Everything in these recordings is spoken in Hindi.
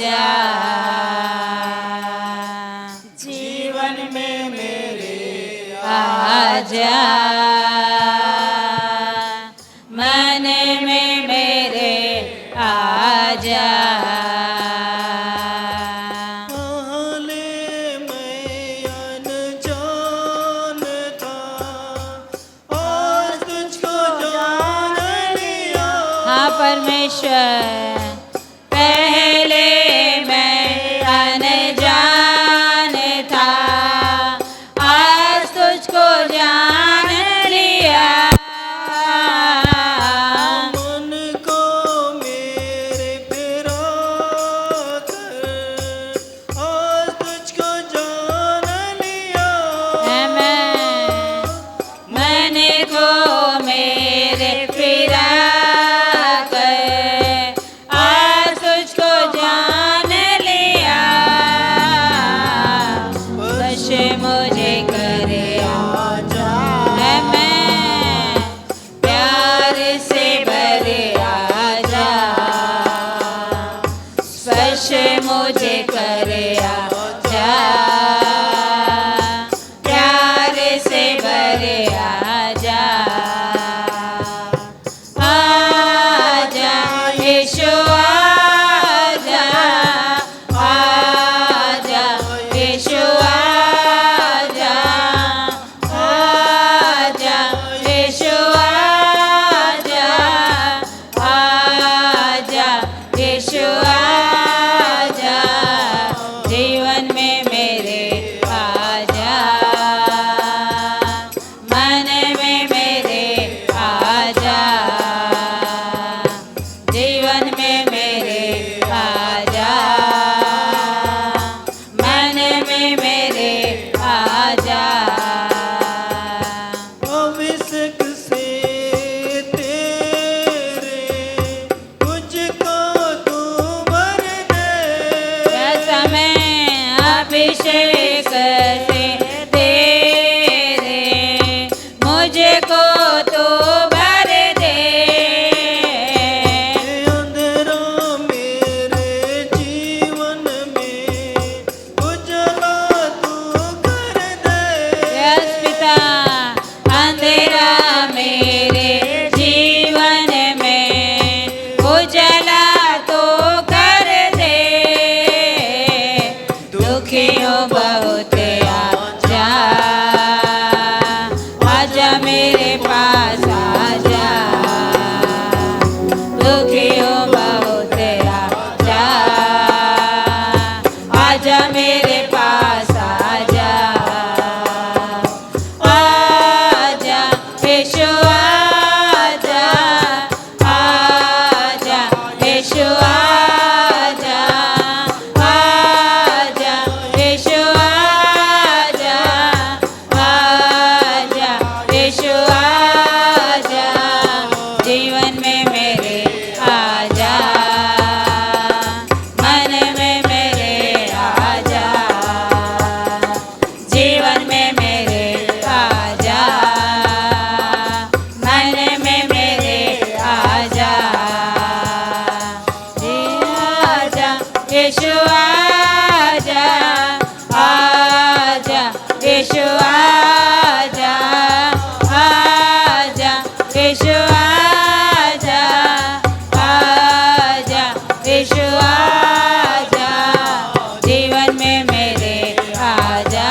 आजा, जीवन में मेरे आजा, मन में मेरे आजा। पहले मैं अनजान था, आज तुझको जान लिया। हाँ परमेश्वर, पहले मैं अनजान था, आज तुझको जान लिया। मन को मेरे फिरा कर, आज तुझको जान लिया। मन को मेरे फिरा कर, आज तुझको जान लिया। बस मुझे करे आजा, है मैं प्यार से भरे आजा, स्पर्श मुझे करे आजा, प्यार से भरे आजा। आजा यीशु आजा, आजा यीशु आजा, आजा यीशु आजा, आजा यीशु आजा, जीवन में मेरे आजा, मन में मेरे आजा, जीवन में मेरे आजा, मन में मेरे आजा। अभिषेक से तेरे मुझको तू भर दे। समय अभिषेक से तेरे मुझको तो भर दे। अंधेरा मेरे जीवन में उजाला तू कर दे। यस पिता, अंधेरा मेरे जीवन में उजाला तो कर दे। दुखी हो बहुत आजा, आजा मेरे पास आजा। दुखी हो बहुत आजा, आजा मेरे पास आजा। आजा यीशु आजा, आजा यीशु आजा, आजा यीशु आजा, आजा यीशु आजा, जीवन में मेरे आजा, मन में मेरे आजा, जीवन में मेरे आजा, मन में मेरे आजा। आजा यीशु आजा, आजा यीशु आजा, आजा यीशु आजा, आजा यीशु आजा, जीवन में मेरे आजा,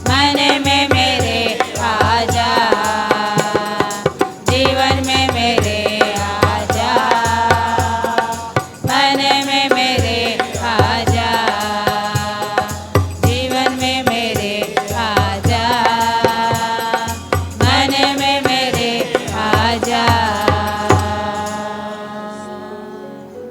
मन में मेरे आजा, जीवन में मेरे आजा, मन में मेरे आजा, जीवन में मेरे आजा, मन में मेरे आजा।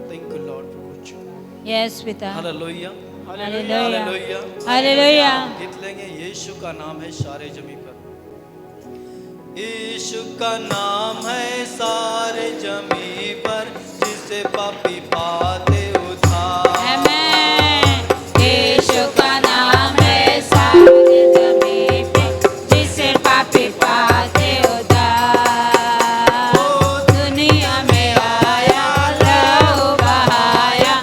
Thank you Lord for what you yes पिता, हालेलुया हालेलुया, हालेलुया। हालेलुया। गीत लेंगे, यीशु का नाम है सारे जमी पर। यीशु का नाम है सारे जमी पर, जिसे पापी पाते उद्धार। आमेन। यीशु का नाम है सारे जमीन पे, जिसे पापी पाते उद्धार। दुनिया में आया, लहू बहाया,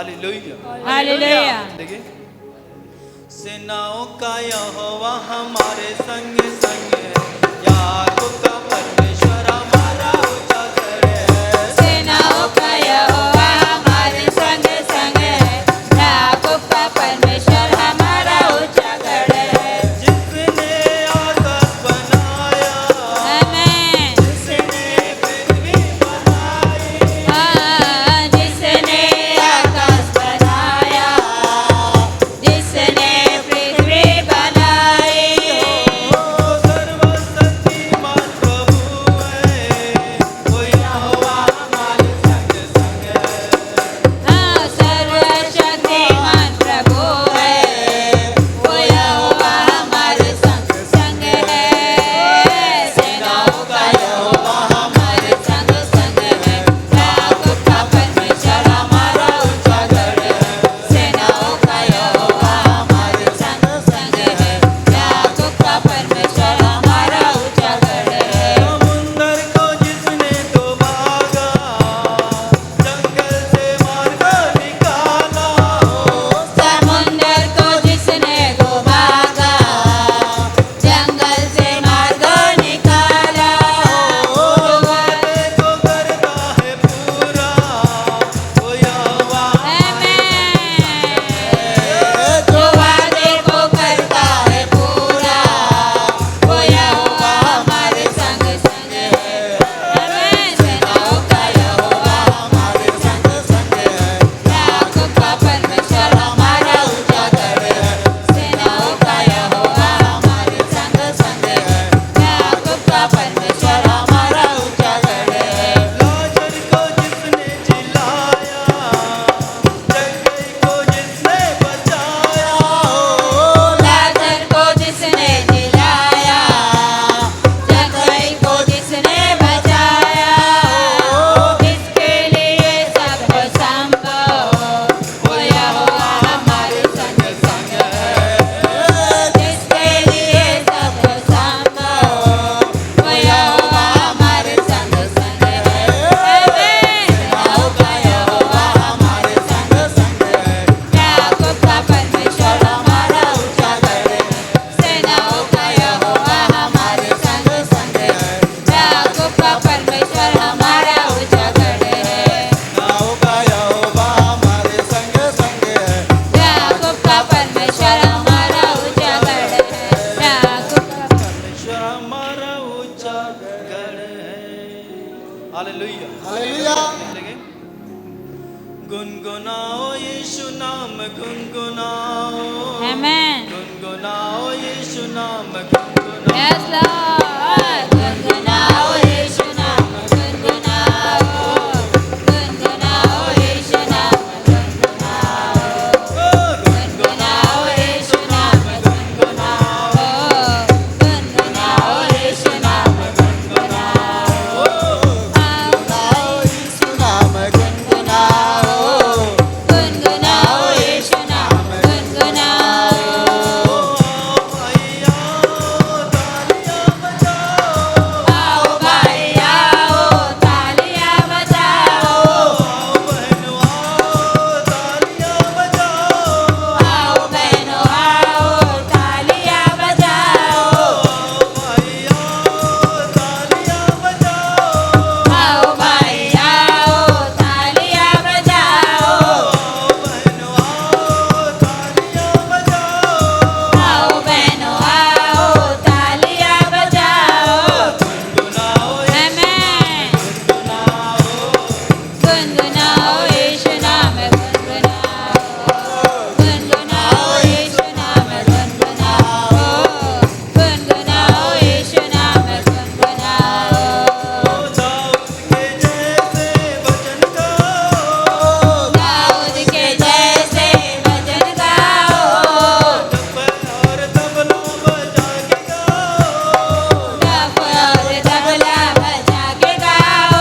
हालेलुया हालेलुया। देखिए, सेनाओं का यहोवा हमारे संग संग है, याकूब का परमेश्वर हमारा ऊंचा गढ़ है। सेनाओं का यहोवा हमारे संग संग है, याकूब का परमेश्वर हमारा ऊंचा गढ़ है। जिसने आकाश बनाया, आमेन। जिसने पृथ्वी बनाई, हाँ, जिसने आकाश बनाया, जिसने पृथ्वी बनाई, वो सर्वशक्तिमान प्रभु है, वो यहोवा हमारे संग संग है। हाँ, सर्वशक्तिमान प्रभु है, वो यहोवा हमारे संग संग है। सेनाओं का यहोवा हमारे संग संग है, याकूब का परमेश्वर हमारा ऊंचा गढ़ है। सेनाओं का यहोवा हमारे संग संग है, याकूब का परमेश्वर हमारा ऊंचा गढ़ है। समुंदर को जिसने डुबागा, जंगल से मार्ग निकाला, समुंदर को जिसने डुबागा, जंगल से मार्ग निकाला, वो वादे को करता है पूरा, वो यहोवा जो वादे को करता है पूरा, वो यहोवा हमारे संग संग है। आमेन। सेनाओं का यहोवा हमारे संग संग है, याकूब का परमेश्वर हमारा ऊंचा गढ़ है। सेनाओं का यहोवा हमारे संग संग है, याकूब का परमेश्वर हमारा ऊंचा गढ़ है। लाजर को जिसने जिलाया, जंगली को जिसने बचाया, लाजर को जिसने जिलाया, जंगली को जिसने बचाया, इसके लिए सब संभव, वो यहोवा हमारे संग संग है। इसके लिए सब संभव, वो यहोवा हमारे संग संग है। आमेन। सेनाओं का यहोवा हमारे संग संग है, याकूब का परमेश्वर हमारा ऊंचा गढ़ है। सेनाओं का यहोवा हमारे संग संग है, याकूब का परमेश्वर हमारा ऊंचा गढ़ है। नाव का यहोवा हमारे संग संग है। याकूब का परमेश्वर हमारा ऊंचा गढ़ है। याकूब का परमेश्वर हमारा ऊंचा गढ़ है। Hallelujah hallelujah. लगे? गुनगुनाओ यीशु नाम गुनगुनाओ, आमेन। गुनगुनाओ यीशु नाम गुनगुनाओ। Yes Lord. गुनगुनाओ यीशु नाम गुनगुनाओ, गुनगुनाओ यीशु नाम गुनगुनाओ, गुनगुनाओ यीशु नाम गुनगुनाओ, गुनगुनाओ यीशु नाम गुनगुनाओ। गुनगुनाओ यीशु नाम गुनगुनाओ, गुनगुनाओ यीशु नाम गुनगुनाओ। भैया तालियां बजाओ, आओ भाई आओ, तालियां बजाओ। बहनों आओ तालियां बजाओ, आओ बहनों आओ, तालियां बजाओ। भैया तालियां बजाओ, आओ भाई आओ, तालियां बजाओ। बहनों आओ तालियां बजाओ। आओ बहनों आओ, तालियां बजाओ। गुनगुनाओ आमेन। गुनगुनाओ यीशु नाम गुनगुनाओ, गुनगुनाओ यीशु नाम गुनगुनाओ, गुनगुनाओ यीशु नाम गुनगुनाओ। दाऊद के जैसे भजन गाओ, दाऊद के जैसे भजन गाओ, डफ और तबला बजा के गाओ, डफ और तबला बजा के गाओ।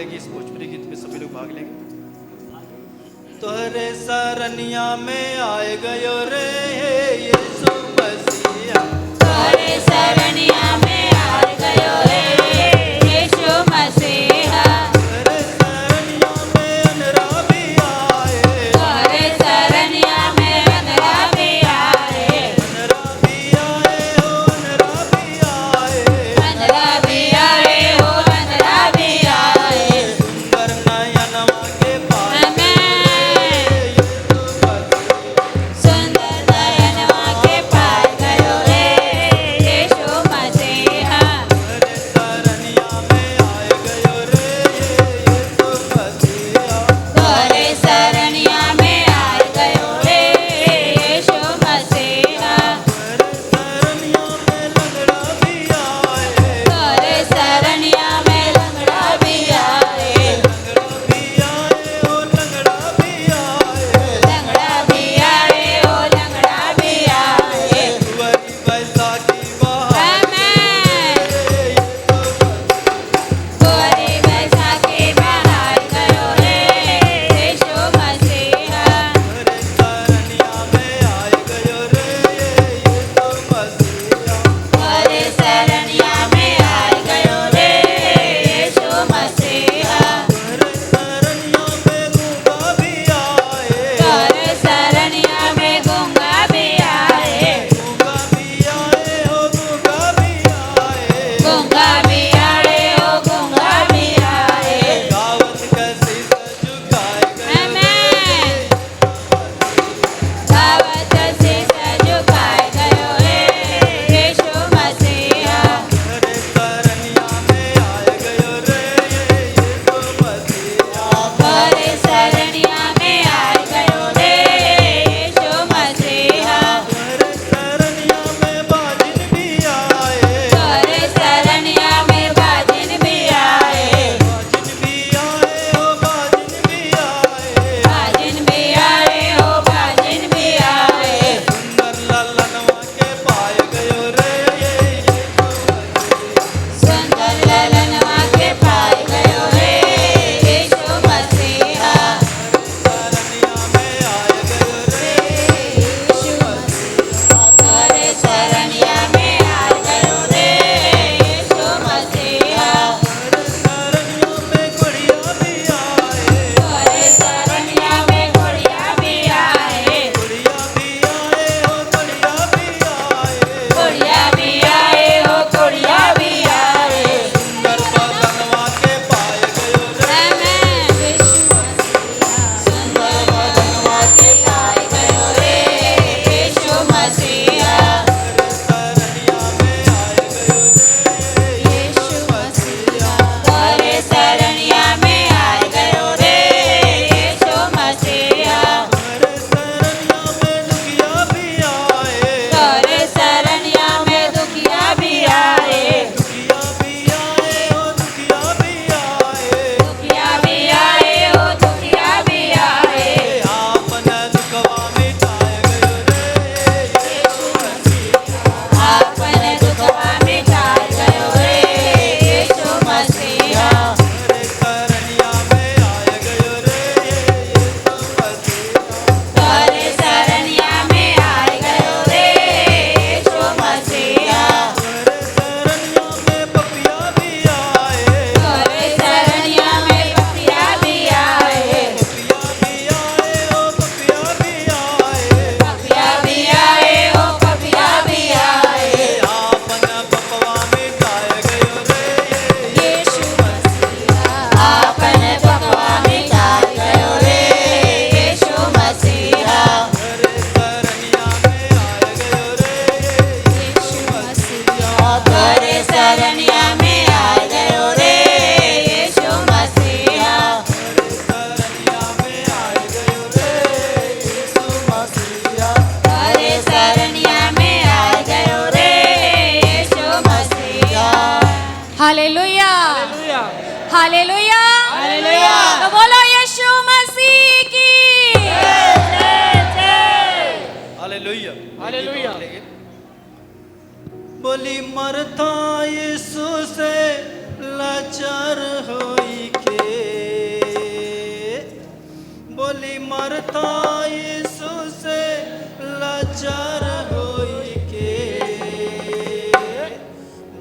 मिलेगी इस भोजपुरी गीत में, सभी लोग भाग लेंगे। तोहरे सरनिया में आए गयो रे यीशु मसीहा, तोरे शरणिया में आ गयो रे यीशु मसीहा, तोहरे सरनिया में अनरा भी आए, तोरे शरणिया में अंधरा भी आए, अनरा भी आए हो, अनरा भी आए, अंधरा भी आए हो, अंधरा भी आए। सुंदर नयनवा के पाए आमेन। यीशु मसीहा, सुंदर नयनवा के पार गयो रे यीशु मसीहा, तोहरे सरनिया में आए गयो रे यीशु मसीहा, तोरे शरणिया में आ गयो रे यीशु मसीहा, तोहरे सरनिया में लंगड़ा भी आए, तोरे शरणिया में लंगड़ा भी आए, लंगड़ा भी आए हो, लंगड़ा भी आए, लंगड़ा भी आए हो, लंगड़ा भी आए। कुंवारी बैसाखी बहार आमेन। यीशु गोरी बैसाखी बहार गयो रे यीशु मसीहा, तोहरे सरनिया में आए गयो रे यीशु मसीहा, तोरे शरणिया में आ गयो रे यीशु मसीहा, तोहरे सरनिया में गूंगा भी आए, तोरे शरणिया में गूंगा भी आए, गूंगा भी आए हो, गूंगा भी आए, गूंगा भी आए हो, गूंगा भी आए। गावत कैसी झुकाए गयो आमेन। दावत से झुकाए गयो रे यीशु मसीहा, तोहरे सरनिया में आए गयो रे यीशु मसीहा, तोरे शरणिया में आ गयो रे यीशु मसीहा, तोहरे सरनिया में बाजिन भी आए, तोरे शरणिया में बाजिन भी आए, बाजिन भी आए हो, बाजिन भी आए, बाजिन भी आए हो, बाजिन भी आए। सुंदर ललनवा के पाए गयो रे यीशु मसीहा, सुंदर ललनवा के पाए गयो रे यीशु मसीहा, सरनिया में आए गयो रे यीशु मसीहा, तोरे शरणिया में आ गयो रे यीशु मसीहा, तोहरे सरनिया में गुड़िया भी आए, तोरे शरणिया में गुड़िया भी आए, गुड़िया भी आए हो, गुड़िया भी आए, गुड़िया भी आए हो, गुड़िया भी आए। सुंदर बदनवा के पाए गयो रे आमेन। यीशु मसीहा, सुंदर बदनवा के पाए गयो रे यीशु मसीहा, सरनिया में आए गयो रे यीशु मसीहा, तोरे शरणिया में आ गयो रे यीशु मसीहा, तोहरे सरनिया में दुखिया भी आए, तोरे शरणिया में दुखिया भी आए, दुखिया भी आए हो, दुखिया भी आए, दुखिया भी आए हो, दुखिया भी आए। आपन दुखवा मिटाए गयो रे यीशु मसीहा, आपन दुखवा मिटाए गयो रे यीशु मसीहा, तोहरे सरनिया में आए गयो रे यीशु मसीहा, तोरे शरणिया में आ गयो रे यीशु मसीहा, तोहरे सरनिया में पपिया भी आए, तोरे शरणिया में पपिया भी आए, पपिया भी आए हो, पपिया भी आए, पपिया भी आए हो, पपिया भी आए। आपन पपवा मिटाए गयो रे यीशु मसीहा, आपन पपवा मिटाए गयो रे यीशु मसीहा, तोहरे सरनिया में आए गयो रे यीशु मसीहा, तोरे शरणिया में आ गयो रे यीशु मसीहा, सरनिया में आए गयो रे यीशु मसीहा, तोरे शरणिया में आ गयो रे यीशु मसीहा। Hallelujah, hallelujah, hallelujah. तो बोलो यीशु मसीह की हालेलुया हालेलुया। बोली मरता यीशु से लाचार होई के मारता यीशु से लाचार होई के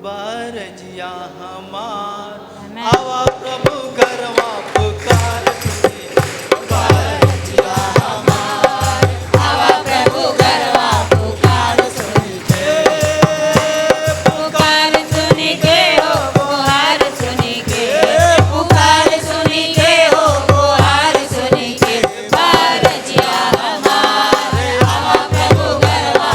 बारजिया हमार आवा प्रभु घरवा पुकार सुनी बारजिया हमार आवा प्रभु गरवा पुकार सुनी के पुकार सुनी के हो पुकार सुनी के पुकार सुनी के हो पुकार सुनी के बारजिया हमार आवा प्रभु गरवा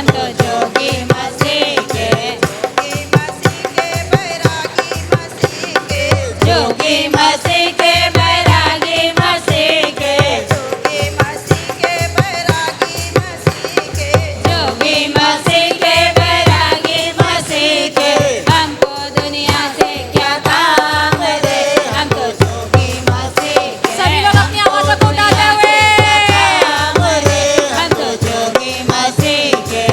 हम तो जोगी मसीह के, जोगी मसीह के बैरागी मसीह के, जोगी मसीह के बैरागी मसीह के, हमको दुनिया से क्या काम रे, हम तो जोगी मसीह के। सभी लोग अपनी आवाज़ को उठाते हुए हम तो जोगी मसीह के।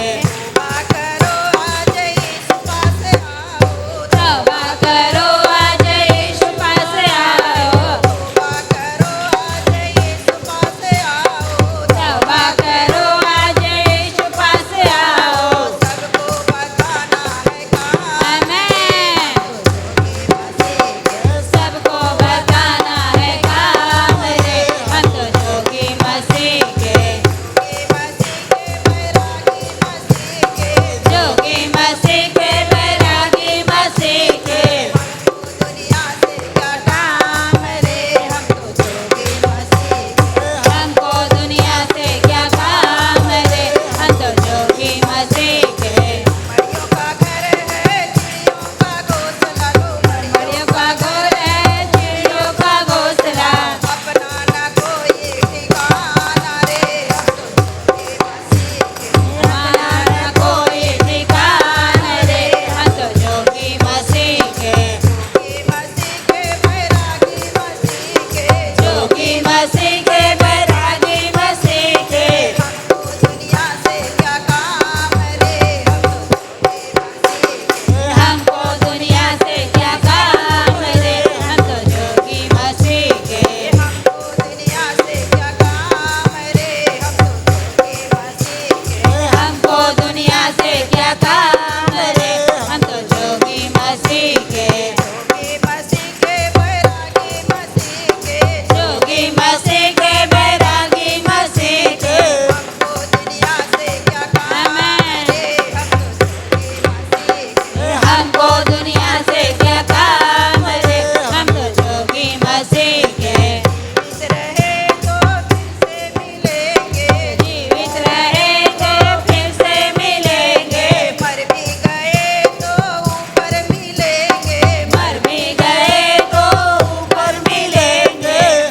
तौबा करो आज यीशु पास आओ, तौबा करो आज यीशु पास आओ, आमेन। सबको बताना है काम रे, हम तो जोगी मसीह के, जोगी मसीह के बैरागी मसीह के, हमको दुनिया से क्या काम रे, हम तो जोगी मसीह के। मरियों का घर है चिड़ियों का घोंसला, मरियों का घर है चिड़ियों का घोंसला, अपना ना कोई ठिकाना रे, अपना ना कोई ठिकाना रे, हम तो जोगी मसीह के, जोगी मसीह के बैरागी मसीह के, हमको दुनिया से क्या काम रे, हम तो जोगी मसीह के, हमको दुनिया से क्या काम रे, हम तो जोगी मसीह के, जोगी मसीह के बैरागी मसीह के, आमेन। हमको दुनिया से क्या काम रे, हम तो जोगी मसीह के, जीवित रहे तो फिर से मिलेंगे, मर भी गए तो ऊपर मिलेंगे,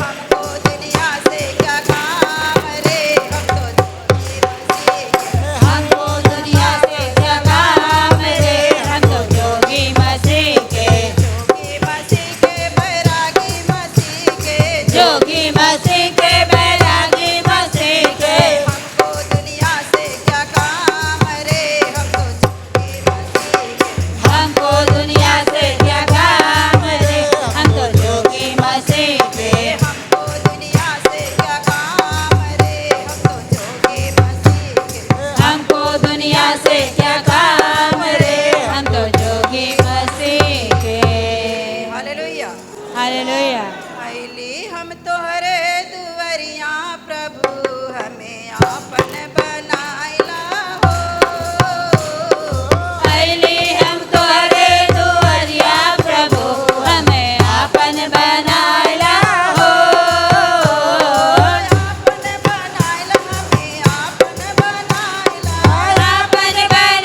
हमको दुनिया से क्या काम रे, हमको दुनिया से क्या काम रे, हम तो जोगी मसीह के, जोगी मसीह के बैरागी मसीह के, हमको दुनिया से क्या काम रे, हम तो जोगी मसीह के, हमको दुनिया से क्या काम रे, हम तो जोगी मसीह के। हालेलुया। हम तोहरे दुवरिया प्रभु हमें आपन बनाइला हो, अइली हम तोहरे दुआरिया प्रभु, हमें आपन बनाइला हो, आपन बनाइला हमें आपन बनाइला, आपन बनाइला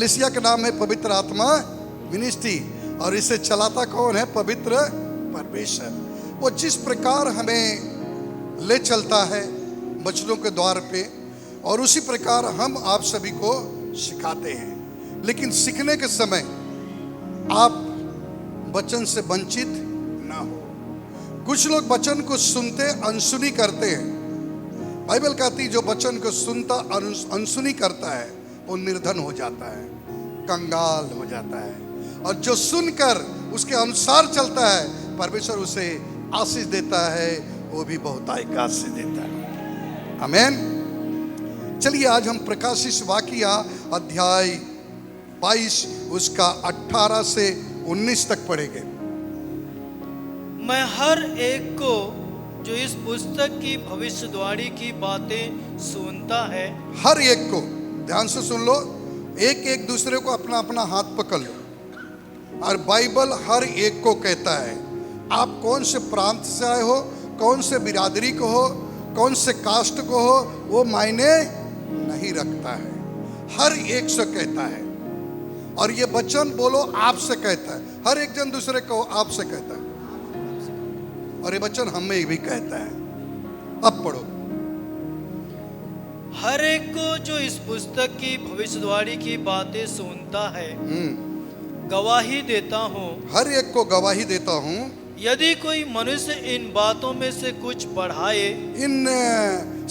कलीसिया का नाम है पवित्र आत्मा मिनिस्ट्री, और इसे चलाता कौन है? पवित्र परमेश्वर। वो जिस प्रकार हमें ले चलता है वचनों के द्वार पे, और उसी प्रकार हम आप सभी को सिखाते हैं। लेकिन सीखने के समय आप वचन से वंचित ना हो। कुछ लोग वचन को सुनते अनसुनी करते हैं। बाइबल कहती जो वचन को सुनता अनसुनी करता है वो निर्धन हो जाता है, कंगाल हो जाता है, और जो सुनकर उसके अनुसार चलता है परमेश्वर उसे आशीष देता है, वो भी बहुतायत आशीष देता है। आमीन। चलिए आज हम प्रकाशित वाक्य अध्याय 22 उसका 18 से 19 तक पढ़ेंगे। मैं हर एक को जो इस पुस्तक की भविष्यवाणी की बातें सुनता है, हर एक को ध्यान से सुन लो, एक दूसरे को अपना अपना हाथ पकड़ लो। और बाइबल हर एक को कहता है, आप कौन से प्रांत से आए हो, कौन से बिरादरी को हो, कौन से कास्ट को हो, वो मायने नहीं रखता है। हर एक से कहता है, और ये वचन बोलो आपसे कहता है। हर एक जन दूसरे को आपसे कहता है, और ये वचन हमें भी कहता है। अब पढ़ो। हर एक को जो इस पुस्तक की भविष्यवाणी की बातें सुनता है गवाही देता हूँ। हर एक को गवाही देता हूँ। यदि कोई मनुष्य इन बातों में से कुछ बढ़ाए, इन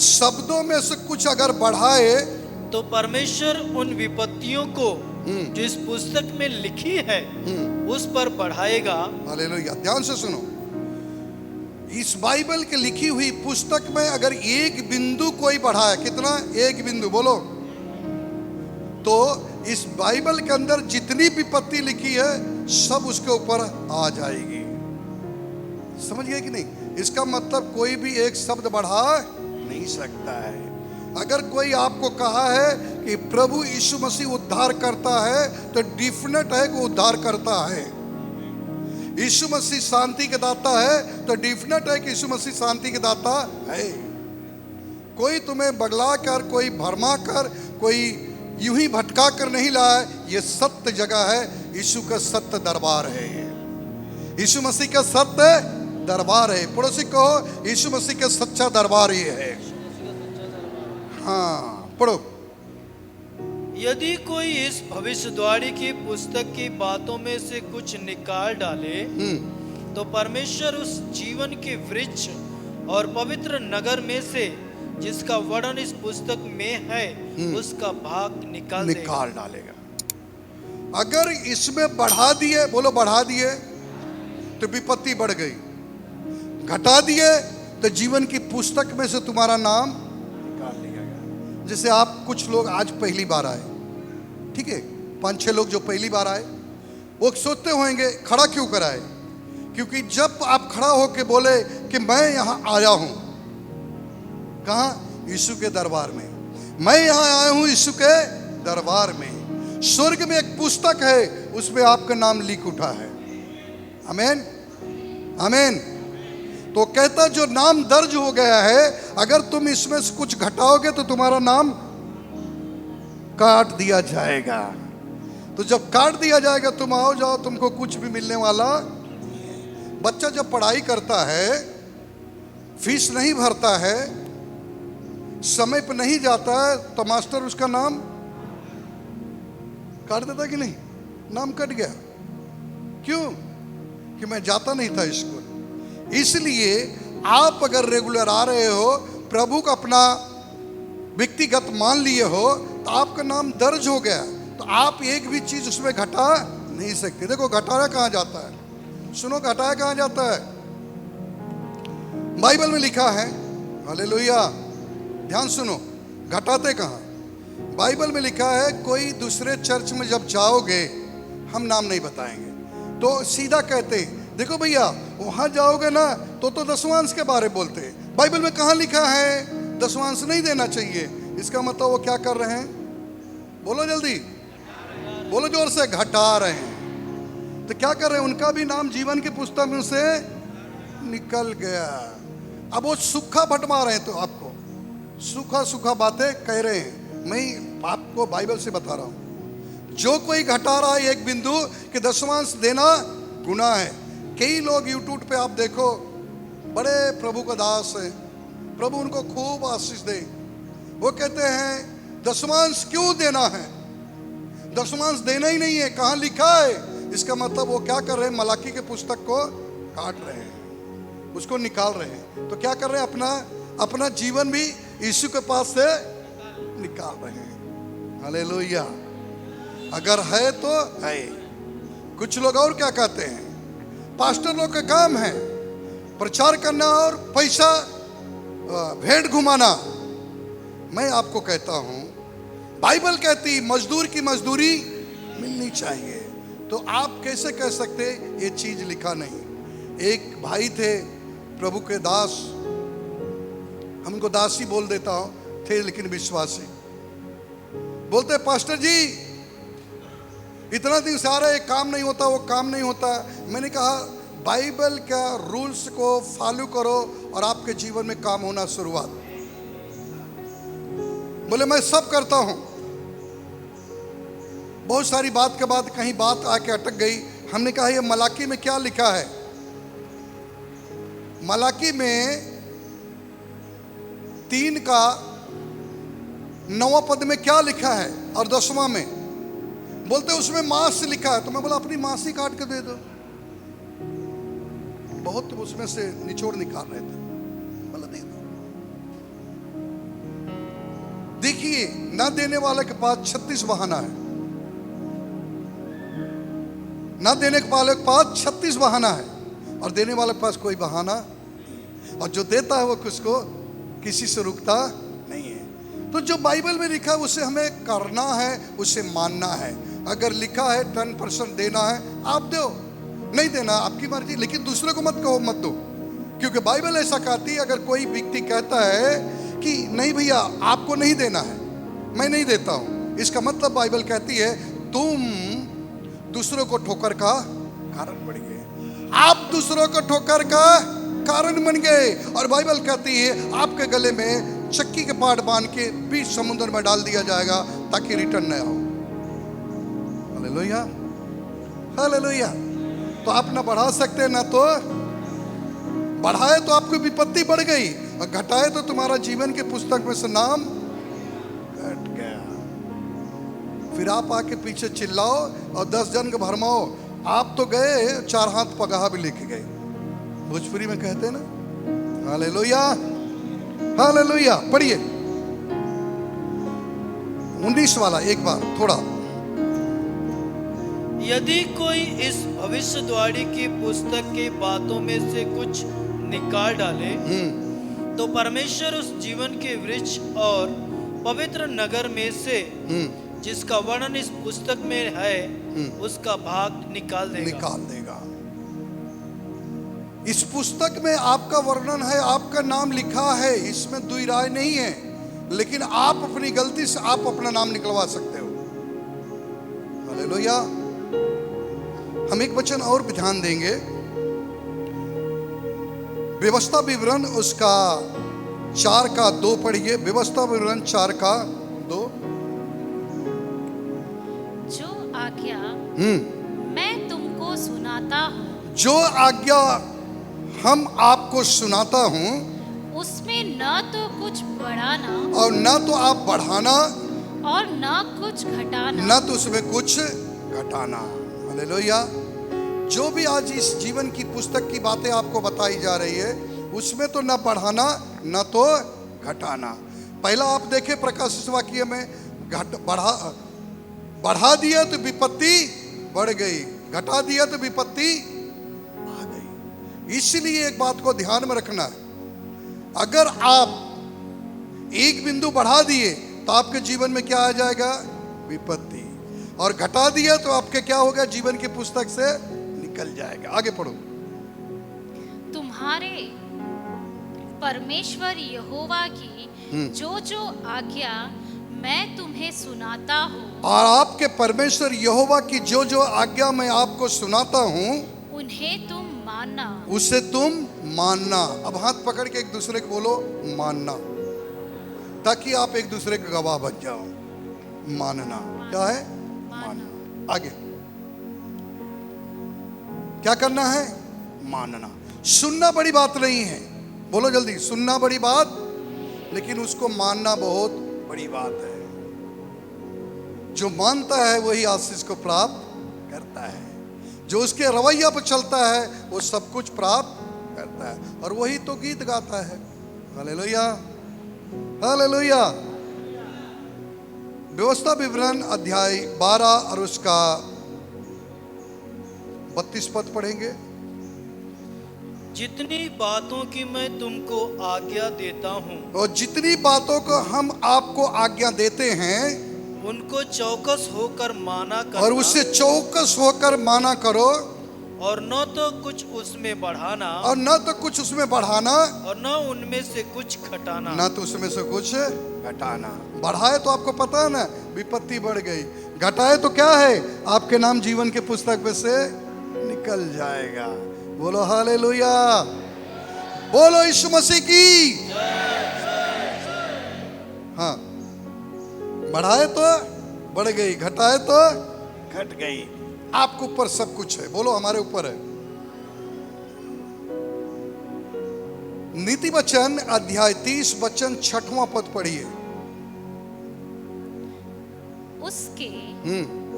शब्दों में से कुछ अगर बढ़ाए, तो परमेश्वर उन विपत्तियों को जो इस पुस्तक में लिखी है उस पर बढ़ाएगा। हालेलुया। ध्यान से सुनो, इस बाइबल की लिखी हुई पुस्तक में अगर एक बिंदु कोई बढ़ाए, कितना? एक बिंदु बोलो, तो इस बाइबल के अंदर जितनी विपत्ति लिखी है सब उसके ऊपर आ जाएगी। समझ गए कि नहीं? इसका मतलब कोई भी एक शब्द बढ़ा नहीं सकता है। अगर कोई आपको कहा है कि प्रभु यीशु मसीह उद्धार करता है, तो डिफिनेट है कि उद्धार करता है। यीशु मसीह शांति के दाता है, तो डिफिनेट है कि यीशु मसीह शांति के दाता है। कोई तुम्हें बगला कर, कोई भरमा कर, कोई यूं ही भटका कर नहीं लाया। ये सत्य जगह है, यीशु का सत्य दरबार है। यीशु मसीह का सत्य दरबार है। पड़ोसी कहो, यीशु मसीह का सच्चा दरबार ये है। हाँ पढ़ो। यदि कोई इस भविष्यवाणी की पुस्तक की बातों में से कुछ निकाल डाले, तो परमेश्वर उस जीवन के वृक्ष और पवित्र नगर में से जिसका वर्णन इस पुस्तक में है उसका भाग निकाल डालेगा। अगर इसमें बढ़ा दिए, बोलो बढ़ा दिए, तो विपत्ति बढ़ गई। घटा दिए तो जीवन की पुस्तक में से तुम्हारा नाम निकाल लिया गया। जैसे आप कुछ लोग आज पहली बार आए, ठीक है, 5-6 लोग जो पहली बार आए, वो सोचते होंगे खड़ा क्यों कराए? क्योंकि जब आप खड़ा होके बोले कि मैं यहाँ आया हूँ, कहाँ? यीशु के दरबार में। मैं यहाँ आया हूँ यीशु के दरबार में। स्वर्ग में एक पुस्तक है, उसमें आपका नाम लिख उठा है। आमीन, आमीन। तो कहता जो नाम दर्ज हो गया है, अगर तुम इसमें से कुछ घटाओगे तो तुम्हारा नाम काट दिया जाएगा। तो जब काट दिया जाएगा, तुम आओ जाओ, तुमको कुछ भी मिलने वाला। बच्चा जब पढ़ाई करता है, फीस नहीं भरता है, समय पर नहीं जाता है, तो मास्टर उसका नाम काट देता कि नहीं? नाम कट गया। क्यों? कि मैं जाता नहीं था स्कूल। इसलिए आप अगर रेगुलर आ रहे हो, प्रभु का अपना व्यक्तिगत मान लिए हो, तो आपका नाम दर्ज हो गया। तो आप एक भी चीज उसमें घटा नहीं सकते। देखो घटाया कहाँ जाता है? सुनो, घटाया कहाँ जाता है? बाइबल में लिखा है। हालेलुया। ध्यान सुनो, घटाते कहाँ? बाइबल में लिखा है, कोई दूसरे चर्च में जब जाओगे, हम नाम नहीं बताएंगे, तो सीधा कहते हैं, देखो भैया वहां जाओगे ना तो दशवांश के बारे बोलते हैं। बाइबल में कहाँ लिखा है दशवांश नहीं देना चाहिए? इसका मतलब वो क्या कर रहे हैं? बोलो जल्दी, बोलो जोर से, घटा रहे हैं। तो क्या कर रहे हैं? उनका भी नाम जीवन की पुस्तक में से निकल गया। अब वो सूखा भटमा रहे हैं, तो आपको सूखा सूखा बातें कह रहे हैं। मैं आपको बाइबल से बता रहा हूँ। जो कोई घटा रहा है एक बिंदु कि दशमांश देना गुनाह है। कई लोग यूट्यूब पे आप देखो, बड़े प्रभु का दास है, प्रभु उनको खूब आशीष दे, वो कहते हैं दशमांश क्यों देना है, दशमांश देना ही नहीं है, कहाँ लिखा है। इसका मतलब वो क्या कर रहे हैं, मलाकी के पुस्तक को काट रहे हैं, उसको निकाल रहे हैं। तो क्या कर रहे हैं, अपना जीवन भी यीशु के पास से निकाल रहे हैं। हालेलुया। अगर है तो है। कुछ लोग और क्या कहते हैं, पास्टर लोग का काम है प्रचार करना और पैसा भेंट घुमाना। मैं आपको कहता हूं, बाइबल कहती मजदूर की मजदूरी मिलनी चाहिए। तो आप कैसे कह सकते ये चीज लिखा नहीं। एक भाई थे प्रभु के दास, हम उनको दास ही बोल देता हूं, थे लेकिन विश्वासी। बोलते पास्टर जी इतना दिन से आ रहा है, काम नहीं होता, वो काम नहीं होता। मैंने कहा बाइबल का रूल्स को फॉलो करो और आपके जीवन में काम होना शुरुआत। बोले मैं सब करता हूं। बहुत सारी बात के बाद कहीं बात आके अटक गई। हमने कहा ये मलाकी में क्या लिखा है, मलाकी में 3 का 9वां पद में क्या लिखा है और 10वां में। बोलते उसमें मांस लिखा है। तो मैं बोला अपनी मांस ही काट के दे दो। बहुत उसमें से निचोड़ निकाल रहे थे, बोला दे दो। देखिए ना देने वाले के पास 36 बहाना है, ना देने वाले के पास 36 बहाना है, और देने वाले के पास कोई बहाना। और जो देता है वो किसको किसी से रुकता नहीं है। तो जो बाइबल में लिखा है उसे हमें करना है, उसे मानना है। अगर लिखा है 10% देना है, आप दो, नहीं देना आपकी मर्जी, लेकिन दूसरे को मत कहो मत दो। क्योंकि बाइबल ऐसा कहती है, अगर कोई व्यक्ति कहता है कि नहीं भैया आपको नहीं देना है, मैं नहीं देता हूं, इसका मतलब बाइबल कहती है तुम दूसरों को ठोकर का कारण बन गए। आप दूसरों को ठोकर का कारण बन गए। और बाइबल कहती है आपके गले में चक्की के पाट बांध के बीच समुद्र में डाल दिया जाएगा ताकि रिटर्न न हो। Hallelujah, hallelujah. तो आप ना बढ़ा सकते ना तो बढ़ाए तो आपकी विपत्ति बढ़ गई, और घटाए तो तुम्हारा जीवन के पुस्तक में से नाम घट गया। फिर आप आके पीछे चिल्लाओ और 10 जन को भरमाओ, आप तो गए 4 हाथ पगाहा भी लेके गए, भोजपुरी में कहते हैं ना। Hallelujah, hallelujah. पढ़िए 19 वाला एक बार थोड़ा। यदि कोई इस भविष्यद्वाणी की पुस्तक की बातों में से कुछ निकाल डाले तो परमेश्वर उस जीवन के वृक्ष और पवित्र नगर में से जिसका वर्णन इस पुस्तक में है उसका भाग निकाल देगा। इस पुस्तक में आपका वर्णन है, आपका नाम लिखा है, इसमें दुई राय नहीं है। लेकिन आप अपनी गलती से आप अपना नाम निकलवा सकते हो। हालेलुया। हम एक वचन और भी ध्यान देंगे, व्यवस्था विवरण उसका 4 का 2 पढ़िए। व्यवस्था विवरण 4 का 2। जो आज्ञा मैं तुमको सुनाता हूँ, जो आज्ञा हम आपको सुनाता हूँ, उसमें न तो कुछ बढ़ाना और न तो आप बढ़ाना और न कुछ घटाना, न तो उसमें कुछ घटाना। हालेलुया। जो भी आज इस जीवन की पुस्तक की बातें आपको बताई जा रही है, उसमें तो न बढ़ाना न तो घटाना। पहला आप देखें प्रकाशित वाक्य में, बढ़ा दिया तो विपत्ति बढ़ गई, घटा दिया तो विपत्ति आ गई। इसलिए एक बात को ध्यान में रखना है, अगर आप एक बिंदु बढ़ा दिए तो आपके जीवन में क्या आ जाएगा, विपत्ति, और घटा दिया तो आपके क्या होगा, जीवन की पुस्तक से निकल जाएगा। आगे पढ़ो। तुम्हारे परमेश्वर यहोवा की जो जो आज्ञा मैं तुम्हें सुनाता हूँ, और आपके परमेश्वर यहोवा की जो जो आज्ञा मैं आपको सुनाता हूँ, उन्हें तुम मानना, उसे तुम मानना। अब हाथ पकड़ के एक दूसरे को बोलो मानना, ताकि आप एक दूसरे के गवाह बन जाओ। मानना क्या है, मानना। आगे क्या करना है? मानना। सुनना बड़ी बात नहीं है, बोलो जल्दी, सुनना बड़ी बात, लेकिन उसको मानना बहुत बड़ी बात है। जो मानता है वही आशीष को प्राप्त करता है, जो उसके रवैया पर चलता है वो सब कुछ प्राप्त करता है, और वही तो गीत गाता है। Hallelujah, hallelujah. व्यवस्था विवरण अध्याय 12 और उसका 32 पद पढ़ेंगे। जितनी बातों की मैं तुमको आज्ञा देता हूँ, और जितनी बातों को हम आपको आज्ञा देते हैं उनको चौकस होकर माना करना, और उससे चौकस होकर माना करो, और न तो कुछ उसमें बढ़ाना और न तो कुछ उसमें बढ़ाना, और न उनमें से कुछ घटाना। ना तो उसमें से कुछ घटाना। बढ़ाए तो आपको पता है ना, विपत्ति बढ़ गई। घटाए तो क्या है, आपके नाम जीवन के पुस्तक में से निकल जाएगा। बोलो हालेलुया, बोलो यीशु मसीह की। हाँ, बढ़ाए तो बढ़ गई, घटाए तो घट गई। आपके ऊपर सब कुछ है, बोलो हमारे ऊपर है। नीति वचन अध्याय 30 वचन 6वां पद पढ़िए। उसके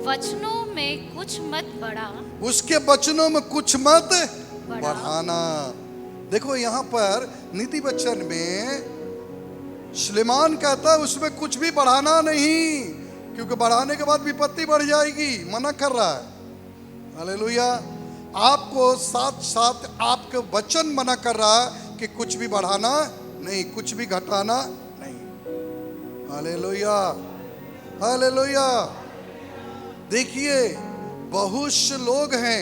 वचनों में कुछ मत बढ़ा, उसके वचनों में कुछ मत बढ़ा। बढ़ाना। देखो यहाँ पर नीति वचन में सुलेमान कहता है उसमें कुछ भी बढ़ाना नहीं, क्योंकि बढ़ाने के बाद विपत्ति बढ़ जाएगी, मना कर रहा है। हालेलुया। आपको साथ साथ आपके वचन मना कर रहा है कि कुछ भी बढ़ाना नहीं, कुछ भी घटाना नहीं। Hallelujah, hallelujah. देखिए बहुत से लोग हैं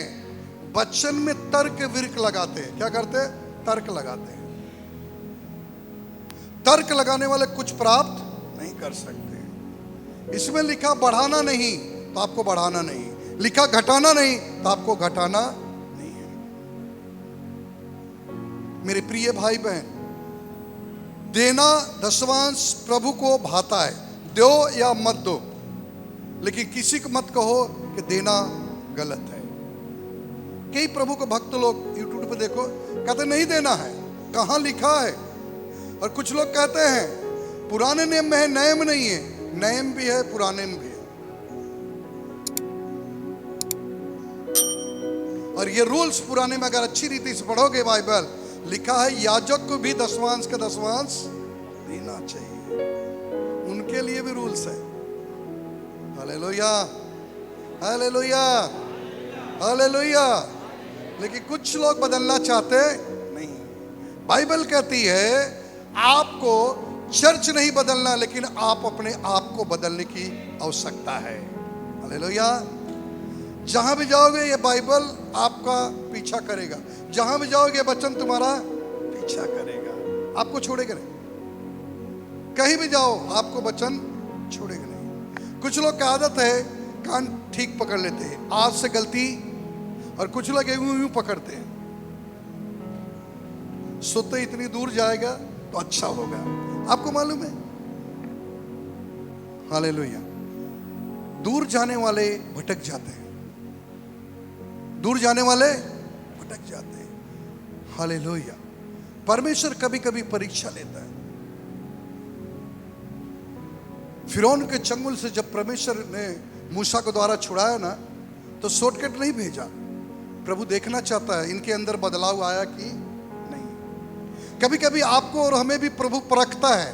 वचन में तर्क विर्क लगाते हैं। क्या करते हैं? तर्क लगाते हैं। तर्क लगाने वाले कुछ प्राप्त नहीं कर सकते। इसमें लिखा बढ़ाना नहीं तो आपको बढ़ाना नहीं, लिखा घटाना नहीं तो आपको घटाना नहीं है। मेरे प्रिय भाई बहन, देना दशवांश प्रभु को भाता है, दो या मत दो, लेकिन किसी को मत कहो कि देना गलत है। कई प्रभु को भक्त लोग यूट्यूब पे देखो कहते नहीं देना है, कहाँ लिखा है? और कुछ लोग कहते हैं पुराने नियम में है, नए में नहीं है। नए में भी है, पुराने में भी है। और ये रूल्स पुराने में अगर अच्छी रीति से पढ़ोगे बाइबल, लिखा है याजक को भी दशवांश का दशवांश देना चाहिए, उनके लिए भी रूल्स है। Hallelujah, hallelujah, hallelujah. लेकिन कुछ लोग बदलना चाहते नहीं। बाइबल कहती है आपको चर्च नहीं बदलना, लेकिन आप अपने आप को बदलने की आवश्यकता है। हालेलुया। जहां भी जाओगे ये बाइबल आपका पीछा करेगा, जहां भी जाओगे ये वचन तुम्हारा पीछा करेगा, आपको छोड़ेगा नहीं। कहीं भी जाओ आपको वचन छोड़ेगा नहीं। कुछ लोग की आदत है कान ठीक पकड़ लेते हैं, आज से गलती, और कुछ लोग यूं पकड़ते हैं, सोते इतनी दूर जाएगा तो अच्छा होगा। आपको मालूम है? हालेलुया। दूर जाने वाले भटक जाते हैं, दूर जाने वाले भटक जाते हैं। हालेलुया। परमेश्वर कभी कभी परीक्षा लेता है। फिरौन के चंगुल से जब परमेश्वर ने मूसा को द्वारा छुड़ाया ना, तो शॉर्टकट नहीं भेजा। प्रभु देखना चाहता है इनके अंदर बदलाव आया कि नहीं। कभी कभी आपको और हमें भी प्रभु परखता है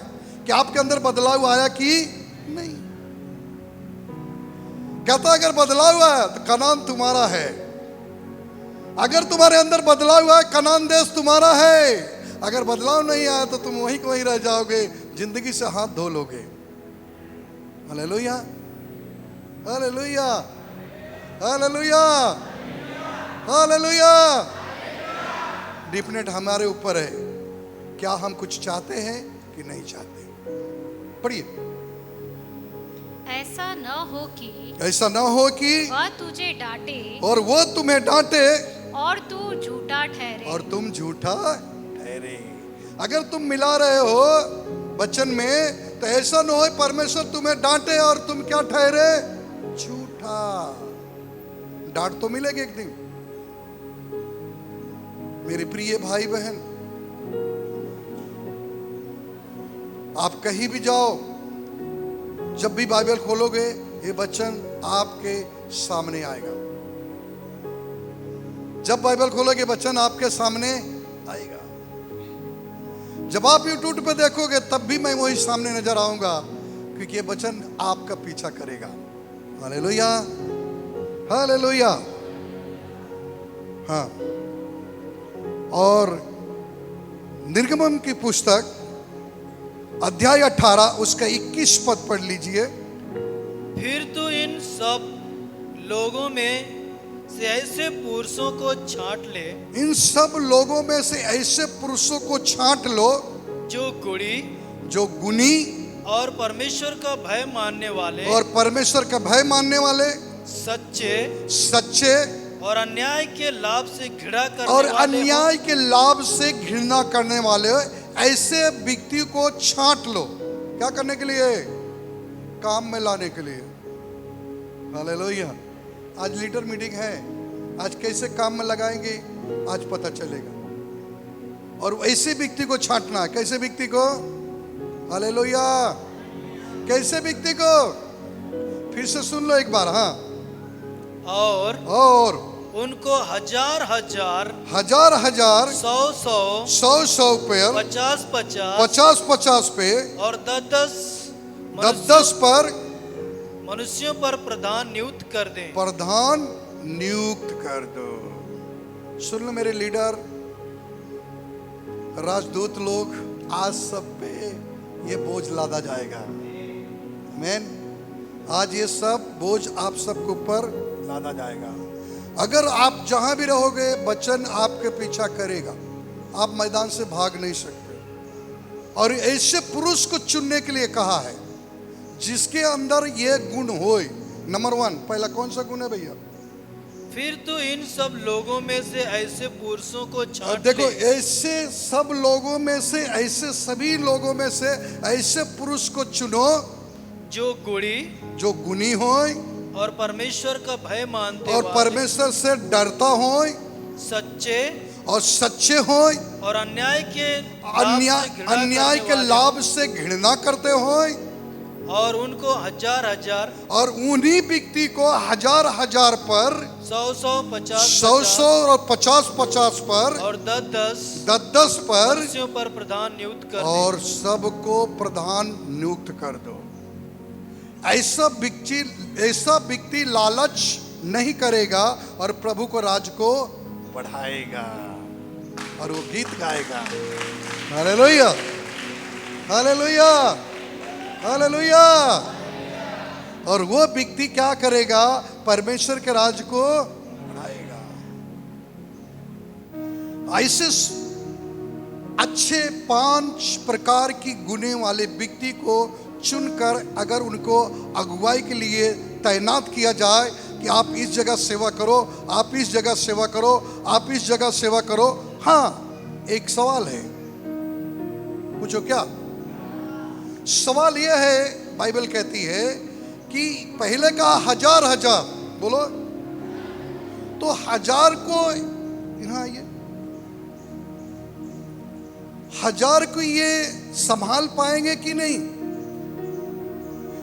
कि आपके अंदर बदलाव आया कि नहीं। कहता अगर बदलाव आया तो कनान तुम्हारा है, अगर तुम्हारे अंदर बदलाव आया कनान देश तुम्हारा है। अगर बदलाव नहीं आया तो तुम वहीं को वहीं रह जाओगे, जिंदगी से हाथ धो लोगे। Hallelujah, hallelujah, hallelujah, hallelujah. Dependent हमारे ऊपर है, क्या हम कुछ चाहते हैं कि नहीं चाहते। पढ़िए। ऐसा न हो कि ऐसा न हो कि वह तुझे डांटे और वो तुम्हें डांटे और तू झूठा ठहरे, और तुम झूठा ठहरे। अगर तुम मिला रहे हो वचन में तो ऐसा न हो परमेश्वर तुम्हें डांटे और तुम क्या ठहरे? झूठा। डांट तो मिलेगी एक दिन। मेरे प्रिय भाई बहन, आप कहीं भी जाओ, जब भी बाइबल खोलोगे ये वचन आपके सामने आएगा। जब बाइबल खोलोगे वचन आपके सामने आएगा। जब आप यूट्यूब पे देखोगे तब भी मैं वही सामने नजर आऊंगा, क्योंकि ये वचन आपका पीछा करेगा। Hallelujah, hallelujah. हाँ, और निर्गमन की पुस्तक अध्याय 18 उसका 21 पद पढ़ लीजिए। फिर तो इन सब लोगों में से ऐसे पुरुषों को छांट ले, इन सब लोगों में से ऐसे पुरुषों को छांट लो जो गुणी जो गुणी और परमेश्वर का भय मानने वाले, और परमेश्वर का भय मानने वाले, सच्चे सच्चे और अन्याय के लाभ से घृणा करने और वाले अन्याय के लाभ से घृणा करने वाले ऐसे व्यक्ति को छांट लो। क्या करने के लिए? काम में लाने के लिए। हालेलुया। आज लीडर मीटिंग है, आज कैसे काम में लगाएंगे आज पता चलेगा। और ऐसे व्यक्ति को छांटना है। कैसे व्यक्ति को? हालेलुया। कैसे व्यक्ति को? फिर से सुन लो एक बार। हाँ, और उनको हजार हजार, हजार हजार, सौ सौ, सौ सौ पे, 50 50, 50 50 पे और 10 10 पर मनुष्यों पर प्रधान नियुक्त कर दें। प्रधान नियुक्त कर दो। सुन लो मेरे लीडर, राजदूत लोग, आज सब पे ये बोझ लादा जाएगा। आमीन। आज ये सब बोझ आप सबके ऊपर लादा जाएगा। अगर आप जहां भी रहोगे वचन आपके पीछा करेगा, आप मैदान से भाग नहीं सकते। और ऐसे पुरुष को चुनने के लिए कहा है जिसके अंदर ये गुण होए। नंबर 1, पहला कौन सा गुण है भैया? फिर तो इन सब लोगों में से ऐसे पुरुषों को छांट देखो, ले, ऐसे सब लोगों में से, ऐसे सभी लोगों में से ऐसे पुरुष को चुनो जो गुणी जो गुणी होए और परमेश्वर का भय मानते और वाले, परमेश्वर से डरता होए सच्चे और सच्चे होए, और अन्याय के लाभ से घृणा करते होए, और उनको हजार हजार, और उन्हीं व्यक्ति को हजार हजार पर, 100 100, 50 100 100 और 50 50 पर और 10 10 पर मनुष्यों पर प्रधान नियुक्त कर दें। और सबको प्रधान नियुक्त कर दो। ऐसा व्यक्ति लालच नहीं करेगा और प्रभु को राज को बढ़ाएगा और वो गीत गाएगा। Hallelujah, hallelujah, hallelujah. और वो व्यक्ति क्या करेगा? परमेश्वर के राज को बढ़ाएगा। ऐसे अच्छे 5 प्रकार की गुणे वाले व्यक्ति को चुनकर अगर उनको अगुवाई के लिए तैनात किया जाए कि आप इस जगह सेवा करो, आप इस जगह सेवा करो, आप इस जगह सेवा करो। हाँ, एक सवाल है, पूछो क्या सवाल? यह है, बाइबल कहती है कि पहले का हजार हजार, बोलो तो हजार को यहाँ ये हजार को ये संभाल पाएंगे कि नहीं?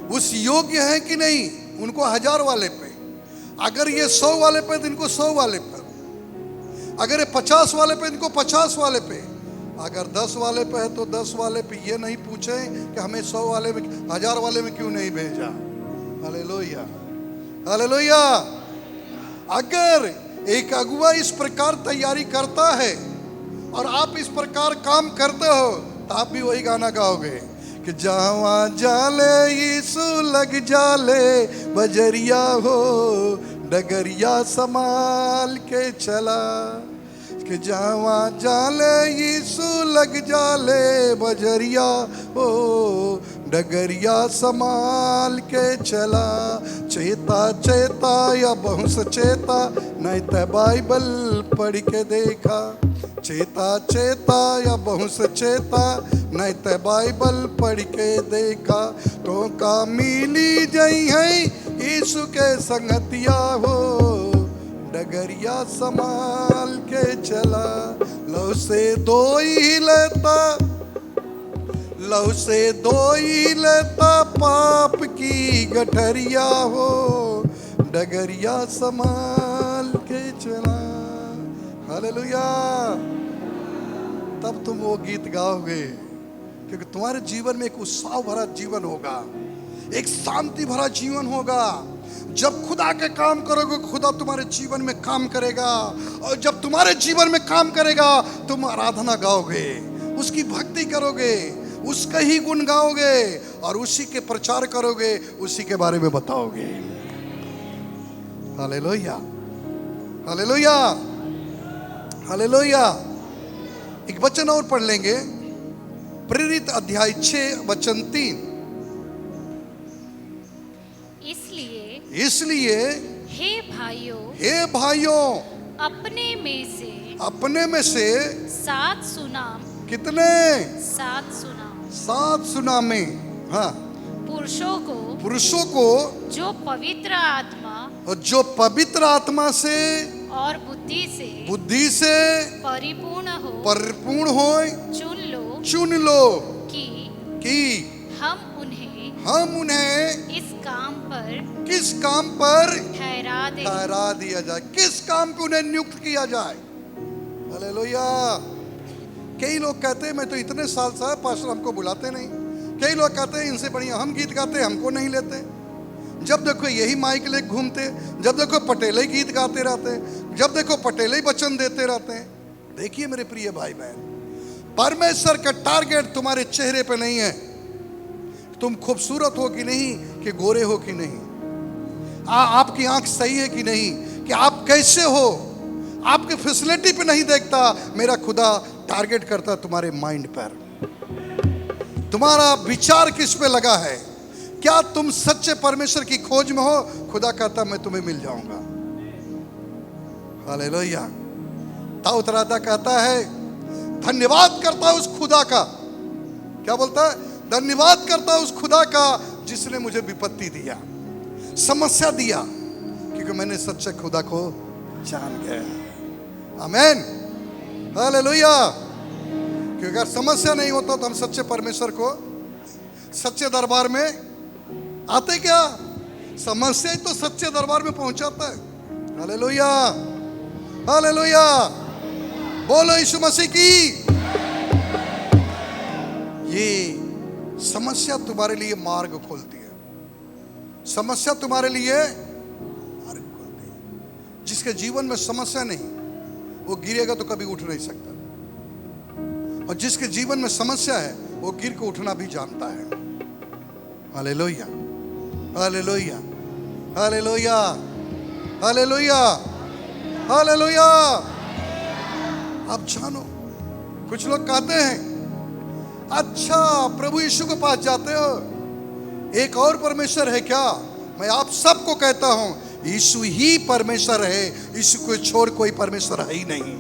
उस योग्य है कि नहीं? उनको हजार वाले पे, अगर ये 100 वाले पे तो इनको 100 वाले पे, अगर ये 50 वाले पे इनको 50 वाले पे, अगर 10 वाले पे है तो 10 वाले पे। ये नहीं पूछे कि हमें 100 वाले में, 1000 वाले में क्यों नहीं भेजा। Hallelujah, hallelujah. अगर एक अगुआ इस प्रकार तैयारी करता है और आप इस प्रकार काम करते हो तो आप भी वही गाना गाओगे कि जावा जाले यीशु लग जाले, बजरिया हो डगरिया संभाल के चला। कि जावा जाले यीशु लग जाले, बजरिया हो डगरिया संभाल के चला। चेता चेता या बहुस चेता, नहीं तो बाइबल पढ़ के देखा। चेता चेता या बहुस चेता, नहीं तो बाइबल पढ़ के देखा। तो का मिली जई है यीशु के संगतिया हो, डगरिया संभाल के चला। लव से दो ही लेता, लव से दो ही लेता, पाप की गठरिया हो, डगरिया संभाल के चला। हालेलुया। तब तुम वो गीत गाओगे, क्योंकि तुम्हारे जीवन में एक उत्साह भरा जीवन होगा, एक शांति भरा जीवन होगा। जब खुदा के काम करोगे, खुदा तुम्हारे जीवन में काम करेगा, और जब तुम्हारे जीवन में काम करेगा, तुम आराधना गाओगे, उसकी भक्ति करोगे, उसका ही गुण गाओगे, और उसी के प्रचार करोगे, उसी के बारे में बताओगे। Hallelujah, hallelujah, hallelujah. एक वचन और पढ़ लेंगे, प्रेरित अध्याय 6 वचन 3। इसलिए हे भाइयों, अपने में से 7 सुनाम, कितने? 7 सुनाम, 7 सुनामे, हाँ, पुरुषों को जो पवित्र आत्मा से और बुद्धि से परिपूर्ण हो चुन लो कि हम उन्हें किस काम पर ठहरा दिया जाए, किस काम पे उन्हें नियुक्त किया जाए। हालेलुया। कई लोग कहते हैं मैं तो इतने साल से पास्टर हमको बुलाते नहीं। कई लोग कहते हैं इनसे बढ़िया हम गीत गाते, हमको नहीं लेते। जब देखो यही माइक लेके घूमते, जब देखो पटेले ही गीत गाते रहते, जब देखो पटेले ही वचन देते रहते हैं। देखिए मेरे प्रिय भाई बहन, परमेश्वर का टारगेट तुम्हारे चेहरे पे नहीं है, तुम खूबसूरत हो कि नहीं, कि गोरे हो कि नहीं, आपकी आंख सही है कि नहीं, कि आप कैसे हो, आपके फैसिलिटी पे नहीं देखता। मेरा खुदा टारगेट करता तुम्हारे माइंड पर, तुम्हारा विचार किस पे लगा है। क्या तुम सच्चे परमेश्वर की खोज में हो? खुदा कहता मैं तुम्हें मिल जाऊंगा। हालेलुया। दाऊद राजा कहता है धन्यवाद करता है उस खुदा का, क्या बोलता है? धन्यवाद करता है उस खुदा का जिसने मुझे विपत्ति दिया, समस्या दिया, क्योंकि मैंने सच्चे खुदा को जान गया। आमीन, हालेलुया। क्योंकि अगर समस्या नहीं होता तो हम सच्चे परमेश्वर को, सच्चे दरबार में आते क्या? समस्या ही तो सच्चे दरबार में पहुंचाता है। Hallelujah, hallelujah. बोलो यीशु मसीह की। ये समस्या तुम्हारे लिए मार्ग खोलती है, समस्या तुम्हारे लिए मार्ग खोलती है। जिसके जीवन में समस्या नहीं, वो गिरेगा तो कभी उठ नहीं सकता, और जिसके जीवन में समस्या है वो गिर के उठना भी जानता है। Hallelujah, hallelujah, hallelujah, hallelujah, hallelujah. आप जानो, कुछ लोग कहते हैं अच्छा प्रभु यीशु के पास जाते हो, एक और परमेश्वर है क्या? मैं आप सबको कहता हूं यीशु ही परमेश्वर है, यीशु को छोड़ कोई परमेश्वर है ही नहीं।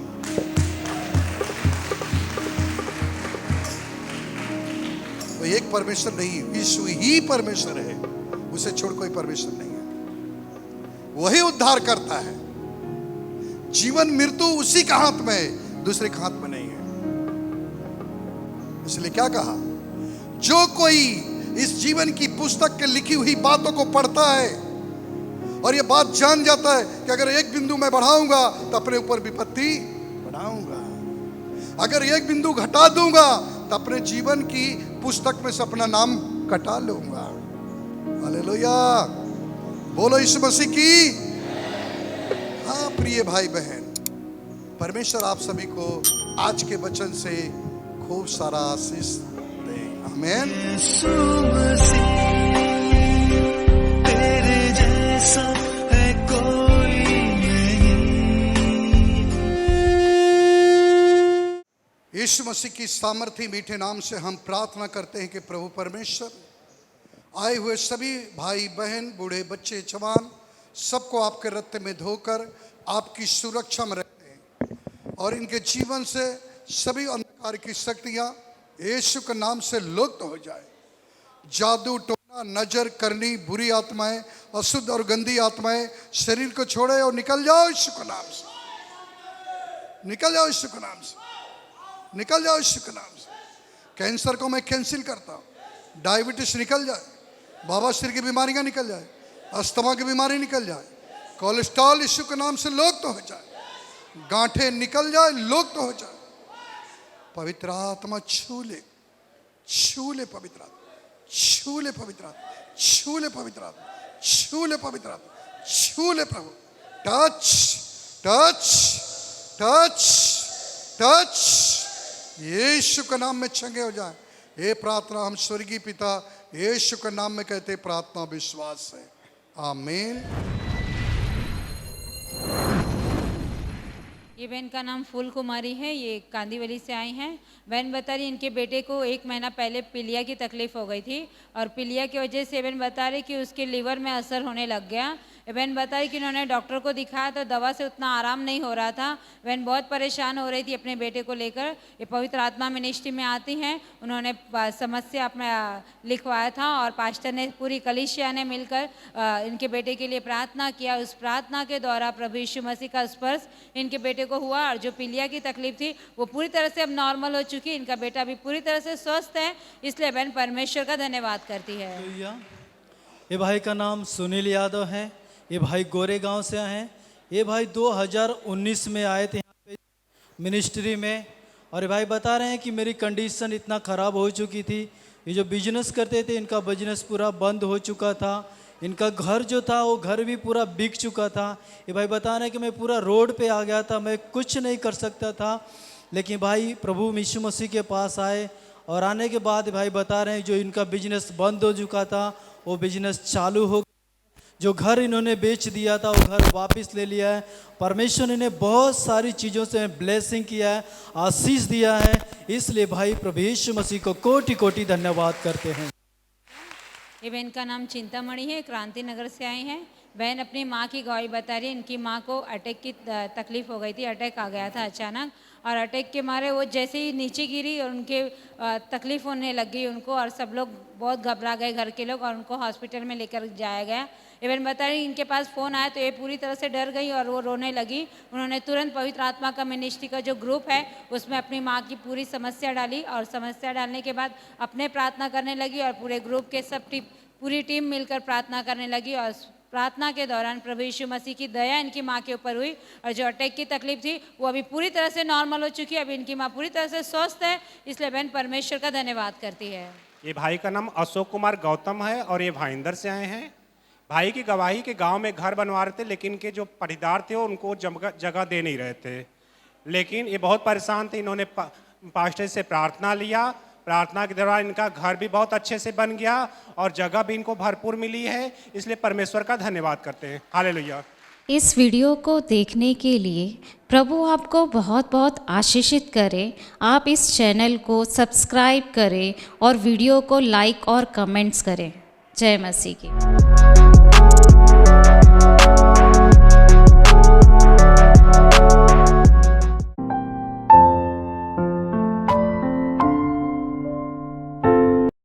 तो एक परमेश्वर नहीं, यीशु ही परमेश्वर है, उसे छोड़ कोई परमेश्वर नहीं है। वही उद्धार करता है। जीवन मृत्यु उसी के हाथ में है, दूसरे के हाथ में नहीं है। इसलिए क्या कहा? जो कोई इस जीवन की पुस्तक के लिखी हुई बातों को पढ़ता है और ये बात जान जाता है कि अगर एक बिंदु मैं बढ़ाऊंगा तो अपने ऊपर विपत्ति बढ़ाऊंगा, अगर एक बिंदु घटा दूंगा तो अपने जीवन की पुस्तक में से अपना नाम कटा लूंगा। हालेलुया, बोलो यीशु मसीह की। हाँ प्रिय भाई बहन, परमेश्वर आप सभी को आज के वचन से खूब सारा आशीष दे। आमीन। यीशु मसीह तेरे जैसा है कोई नहीं। यीशु मसीह की सामर्थी मीठे नाम से हम प्रार्थना करते हैं कि प्रभु परमेश्वर आए हुए सभी भाई बहन, बूढ़े बच्चे, जवान, सबको आपके रत्ते में धोकर आपकी सुरक्षा में रखते हैं, और इनके जीवन से सभी अंधकार की शक्तियां यीशु के नाम से लुप्त हो जाए। जादू टोना नजर करनी, बुरी आत्माएं, अशुद्ध और गंदी आत्माएं शरीर को छोड़े और निकल जाओ यीशु के नाम से, निकल जाओ यीशु के नाम से, निकल जाओ यीशु के नाम से। कैंसर को मैं कैंसिल करता हूँ, डायबिटीज निकल जाए, बवासीर की बीमारियां निकल जाए, अस्थमा की बीमारी निकल जाए, कोलेस्ट्रॉल यीशु के नाम से लोग तो हो जाए, गांठें निकल जाए, लोग तो हो जाए। पवित्र आत्मा छू ले, छू ले पवित्र आत्मा, छू ले पवित्र आत्मा, छू ले पवित्र आत्मा, छू ले पवित्र आत्मा, छू ले प्रभु। टच टच टच टच, यीशु के नाम में चंगे हो जाए। ये प्रार्थना हम स्वर्गीय पिता यीशु के नाम में कहते, प्रार्थना विश्वास है, आमीन। ये बहन का नाम फूल कुमारी है, ये कांदीवली से आई हैं। बहन बता रही इनके बेटे को 1 महीना पहले पीलिया की तकलीफ हो गई थी और पीलिया की वजह से बहन बता रही कि उसके लीवर में असर होने लग गया। बहन बता रही कि उन्होंने डॉक्टर को दिखाया तो दवा से उतना आराम नहीं हो रहा था। बहन बहुत परेशान हो रही थी अपने बेटे को लेकर। ये पवित्र आत्मा मिनिस्ट्री में आती हैं, उन्होंने समस्या अपना लिखवाया था और पास्टर ने, पूरी कलीसिया ने मिलकर इनके बेटे के लिए प्रार्थना किया। उस प्रार्थना के द्वारा प्रभु यीशु मसीह का स्पर्श इनके बेटे को हुआ और जो पीलिया की तकलीफ थी वो पूरी तरह से अब नॉर्मल हो चुकी। इनका बेटा भी पूरी तरह से स्वस्थ है, इसलिए बहन परमेश्वर का धन्यवाद करती है। ये भाई का नाम सुनील यादव है, ये भाई गोरे गांव से आए हैं। ये भाई 2019 में आए थे यहाँ पे मिनिस्ट्री में और ये भाई बता रहे हैं कि मेरी कंडीशन इतना ख़राब हो चुकी थी, ये जो बिजनेस करते थे इनका बिजनेस पूरा बंद हो चुका था, इनका घर जो था वो घर भी पूरा बिक चुका था। ये भाई बता रहे हैं कि मैं पूरा रोड पे आ गया था, मैं कुछ नहीं कर सकता था। लेकिन भाई प्रभु यीशु मसीह के पास आए और आने के बाद भाई बता रहे हैं जो इनका बिजनेस बंद हो चुका था वो बिजनेस चालू हो, जो घर इन्होंने बेच दिया था वो घर वापस ले लिया है। परमेश्वर ने बहुत सारी चीज़ों से ब्लेसिंग किया है, आशीष दिया है, इसलिए भाई प्रभु यीशु मसीह को कोटि कोटि धन्यवाद करते हैं। ये बहन का नाम चिंतामणि है, क्रांति नगर से आई हैं। बहन अपनी माँ की गवाही बता रही है, इनकी माँ को अटैक की तकलीफ हो गई थी, अटैक आ गया था अचानक और अटैक के मारे वो जैसे ही नीचे गिरी और उनके तकलीफ होने लग गई उनको और सब लोग बहुत घबरा गए घर के लोग और उनको हॉस्पिटल में लेकर जाया गया। इवन बता रही इनके पास फ़ोन आया तो ये पूरी तरह से डर गई और वो रोने लगी। उन्होंने तुरंत पवित्र आत्मा का मिनिस्ट्री का जो ग्रुप है उसमें अपनी माँ की पूरी समस्या डाली और समस्या डालने के बाद अपने प्रार्थना करने लगी और पूरे ग्रुप के सब पूरी टीम मिलकर प्रार्थना करने लगी और प्रार्थना के दौरान प्रभु यीशु मसीह की दया इनकी माँ के ऊपर हुई और जो अटैक की तकलीफ थी वो अभी पूरी तरह से नॉर्मल हो चुकी है। अभी इनकी माँ पूरी तरह से स्वस्थ है, इसलिए बहन परमेश्वर का धन्यवाद करती है। ये भाई का नाम अशोक कुमार गौतम है और ये भाईंदर से आए हैं। भाई की गवाही के गांव में घर बनवा रहे थे, लेकिन के जो पटीदार थे उनको जगह दे नहीं रहे थे, लेकिन ये बहुत परेशान थे। इन्होंने पास्टर से प्रार्थना लिया, प्रार्थना के दौरान इनका घर भी बहुत अच्छे से बन गया और जगह भी इनको भरपूर मिली है, इसलिए परमेश्वर का धन्यवाद करते हैं। हालेलुया। इस वीडियो को देखने के लिए प्रभु आपको बहुत बहुत आशीषित करे। आप इस चैनल को सब्सक्राइब करें और वीडियो को लाइक और कमेंट्स करें। जय मसीह की।